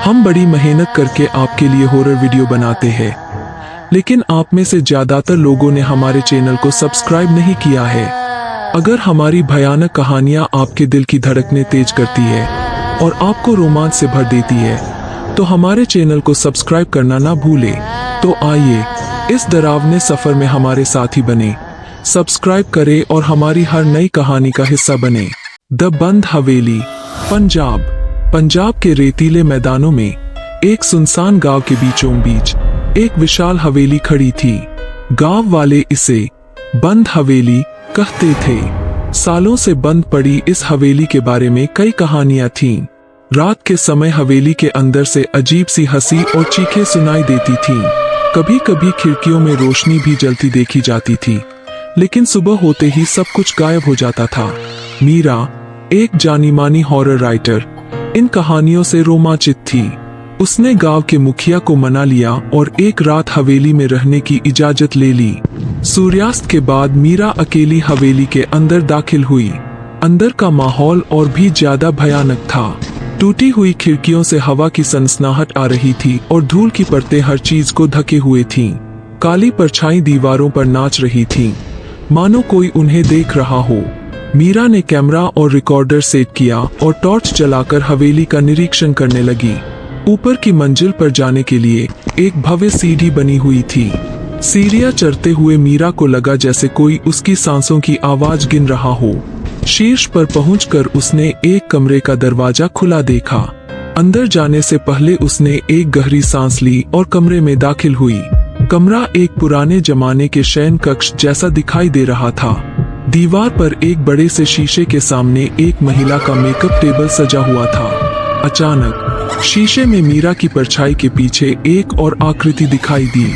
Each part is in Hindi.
हम बड़ी मेहनत करके आपके लिए हॉरर वीडियो बनाते हैं, लेकिन आप में से ज्यादातर लोगों ने हमारे चैनल को सब्सक्राइब नहीं किया है। अगर हमारी भयानक कहानियां आपके दिल की धड़कनें तेज करती है और आपको रोमांच से भर देती है, तो हमारे चैनल को सब्सक्राइब करना ना भूलें। तो आइए इस डरावने सफर में हमारे साथी बने, सब्सक्राइब करें और हमारी हर नई कहानी का हिस्सा बने। द बंद हवेली, पंजाब के रेतीले मैदानों में एक सुनसान गांव के बीचों बीच एक विशाल हवेली खड़ी थी। गांव वाले इसे बंद हवेली कहते थे। सालों से बंद पड़ी इस हवेली के बारे में कई कहानियां थीं। रात के समय हवेली के अंदर से अजीब सी हंसी और चीखें सुनाई देती थीं। कभी कभी खिड़कियों में रोशनी भी जलती देखी जाती थी, लेकिन सुबह होते ही सब कुछ गायब हो जाता था। मीरा, एक जानी मानी हॉरर राइटर, इन कहानियों से रोमांचित थी। उसने गांव के मुखिया को मना लिया और एक रात हवेली में रहने की इजाजत ले ली। सूर्यास्त के बाद मीरा अकेली हवेली के अंदर दाखिल हुई। अंदर का माहौल और भी ज्यादा भयानक था। टूटी हुई खिड़कियों से हवा की सनसनाहट आ रही थी और धूल की परतें हर चीज को ढके हुए थीं। काली परछाई दीवारों पर नाच रही थीं, मानो कोई उन्हें देख रहा हो। मीरा ने कैमरा और रिकॉर्डर सेट किया और टॉर्च जलाकर हवेली का निरीक्षण करने लगी। ऊपर की मंजिल पर जाने के लिए एक भव्य सीढ़ी बनी हुई थी। सीढ़ियां चढ़ते हुए मीरा को लगा जैसे कोई उसकी सांसों की आवाज गिन रहा हो। शीर्ष पर पहुंचकर उसने एक कमरे का दरवाजा खुला देखा। अंदर जाने से पहले उसने एक गहरी सांस ली और कमरे में दाखिल हुई। कमरा एक पुराने जमाने के शयन कक्ष जैसा दिखाई दे रहा था। दीवार पर एक बड़े से शीशे के सामने एक महिला का मेकअप टेबल सजा हुआ था। अचानक शीशे में मीरा की परछाई के पीछे एक और आकृति दिखाई दी।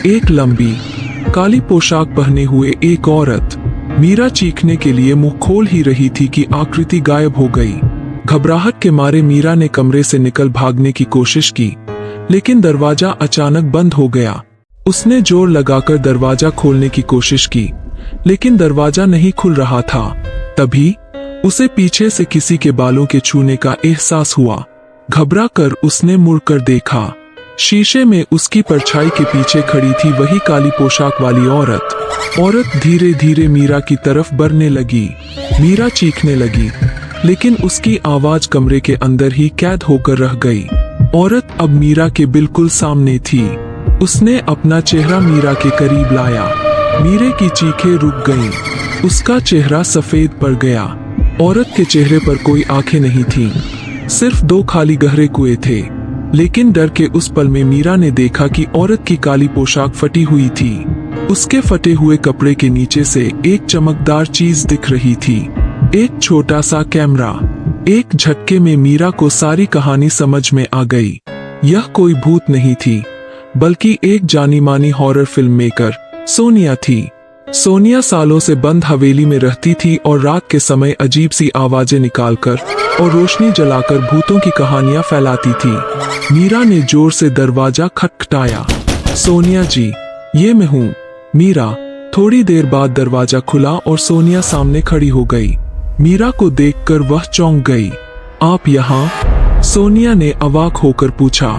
एक लंबी काली पोशाक पहने हुए एक औरत। मीरा चीखने के लिए मुंह खोल ही रही थी कि आकृति गायब हो गई। घबराहट के मारे मीरा ने कमरे से निकल भागने की कोशिश की, लेकिन दरवाजा अचानक बंद हो गया। उसने जोर लगाकर दरवाजा खोलने की कोशिश की, लेकिन दरवाजा नहीं खुल रहा था। तभी उसे पीछे से किसी के बालों के छूने का एहसास हुआ। घबरा कर उसने मुड़कर देखा। शीशे में उसकी परछाई के पीछे खड़ी थी वही काली पोशाक वाली औरत धीरे धीरे मीरा की तरफ बढ़ने लगी। मीरा चीखने लगी, लेकिन उसकी आवाज कमरे के अंदर ही कैद होकर रह गई। औरत अब मीरा के बिल्कुल सामने थी। उसने अपना चेहरा मीरा के करीब लाया। मीरे की चीखें रुक गईं। उसका चेहरा सफेद पड़ गया। औरत के चेहरे पर कोई आंखें नहीं थीं, सिर्फ दो खाली गहरे कुएं थे। लेकिन डर के उस पल में मीरा ने देखा कि औरत की काली पोशाक फटी हुई थी। उसके फटे हुए कपड़े के नीचे से एक चमकदार चीज दिख रही थी, एक छोटा सा कैमरा। एक झटके में मीरा को सारी कहानी समझ में आ गई। यह कोई भूत नहीं थी, बल्कि एक जानी मानी हॉरर फिल्म मेकर सोनिया थी। सोनिया सालों से बंद हवेली में रहती थी और रात के समय अजीब सी आवाजें निकालकर और रोशनी जलाकर भूतों की कहानियां फैलाती थी। मीरा ने जोर से दरवाजा खटखटाया। सोनिया जी, ये मैं हूँ। मीरा। थोड़ी देर बाद दरवाजा खुला और सोनिया सामने खड़ी हो गई। मीरा को देखकर वह चौंक गई। आप यहाँ? सोनिया ने अवाक होकर पूछा।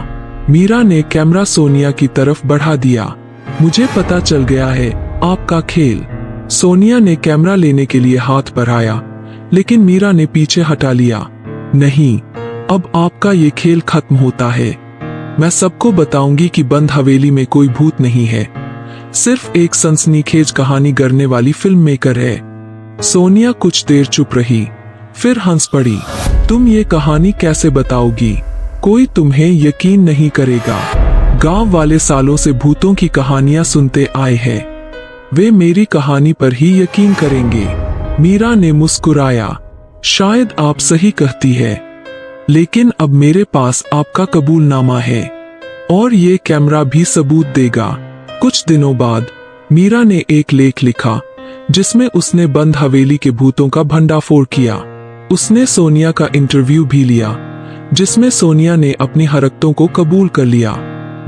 मीरा ने कैमरा सोनिया की तरफ बढ़ा दिया। मुझे पता चल गया है आपका खेल। सोनिया ने कैमरा लेने के लिए हाथ बढ़ाया, लेकिन मीरा ने पीछे हटा लिया। नहीं, अब आपका ये खेल खत्म होता है। मैं सबको बताऊंगी कि बंद हवेली में कोई भूत नहीं है, सिर्फ एक सनसनीखेज कहानी गढ़ने वाली फिल्म मेकर है। सोनिया कुछ देर चुप रही, फिर हंस पड़ी। तुम ये कहानी कैसे बताओगी? कोई तुम्हें यकीन नहीं करेगा। गांव वाले सालों से भूतों की कहानियां सुनते आए हैं, वे मेरी कहानी पर ही यकीन करेंगे। मीरा ने मुस्कुराया। शायद आप सही कहती है, लेकिन अब मेरे पास आपका कबूलनामा है और ये कैमरा भी सबूत देगा। कुछ दिनों बाद मीरा ने एक लेख लिखा, जिसमें उसने बंद हवेली के भूतों का भंडाफोड़ किया। उसने सोनिया का इंटरव्यू भी लिया, जिसमें सोनिया ने अपनी हरकतों को कबूल कर लिया।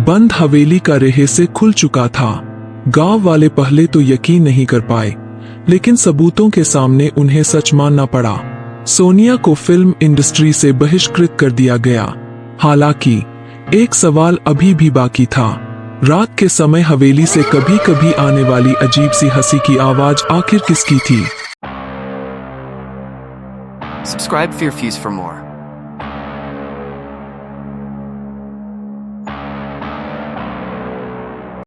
बंद हवेली का रहस्य खुल चुका था। गांव वाले पहले तो यकीन नहीं कर पाए, लेकिन सबूतों के सामने उन्हें सच मानना पड़ा। सोनिया को फिल्म इंडस्ट्री से बहिष्कृत कर दिया गया। हालांकि एक सवाल अभी भी बाकी था। रात के समय हवेली से कभी कभी आने वाली अजीब सी हंसी की आवाज आखिर किसकी थी? Subscribe Fear Fuse for more.